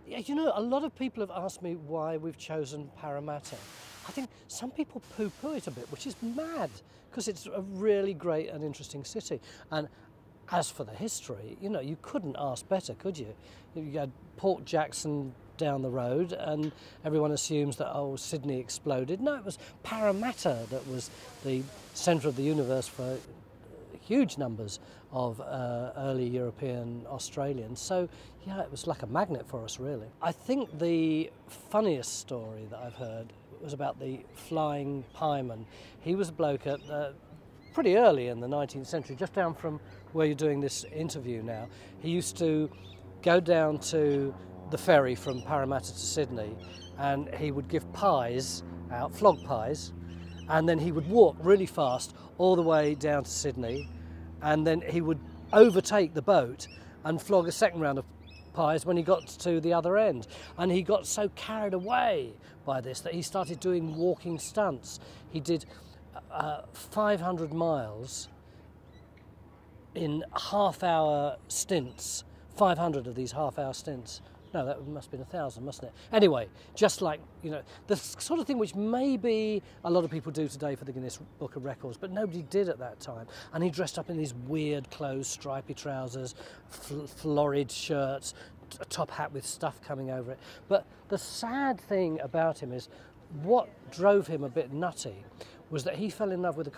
Yeah, you know, a lot of people have asked me why we've chosen Parramatta. I think some people poo-poo it a bit, which is mad, because it's a really great and interesting city. And as for the history, you know, you couldn't ask better, could you? You had Port Jackson down the road, and everyone assumes that, oh, Sydney exploded. No, it was Parramatta that was the centre of the universe for huge numbers of early European Australians. So, yeah, it was like a magnet for us, really. I think the funniest story that I've heard was about the flying pieman. He was a bloke at pretty early in the 19th century, just down from where you're doing this interview now. He used to go down to the ferry from Parramatta to Sydney, and he would give pies out, flog pies, and then he would walk really fast all the way down to Sydney, and then he would overtake the boat and flog a second round of pies when he got to the other end. And he got so carried away by this that he started doing walking stunts. He did 500 miles in half-hour stints, 500 of these half-hour stints. No, that must have been 1,000, mustn't it? Anyway, just like, you know, the sort of thing which maybe a lot of people do today for the Guinness Book of Records, but nobody did at that time. And he dressed up in these weird clothes, stripy trousers, florid shirts, a top hat with stuff coming over it. But the sad thing about him is what drove him a bit nutty was that he fell in love with a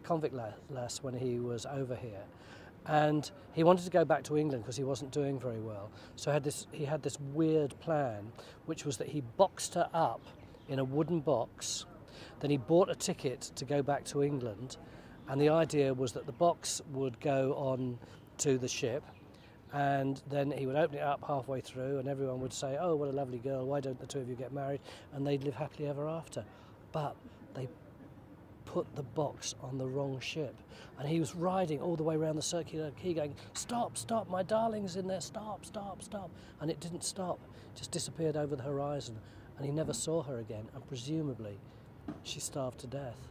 convict lass when he was over here. And he wanted to go back to England because he wasn't doing very well. So he had this weird plan, which was that he boxed her up in a wooden box. Then he bought a ticket to go back to England. And the idea was that the box would go on to the ship. And then he would open it up halfway through, and everyone would say, "Oh, what a lovely girl, why don't the two of you get married?" And they'd live happily ever after. But they put the box on the wrong ship, and he was riding all the way around the circular quay going, "Stop, stop, my darling's in there, stop, stop, stop." And it didn't stop, it just disappeared over the horizon, and he never saw her again, and presumably she starved to death.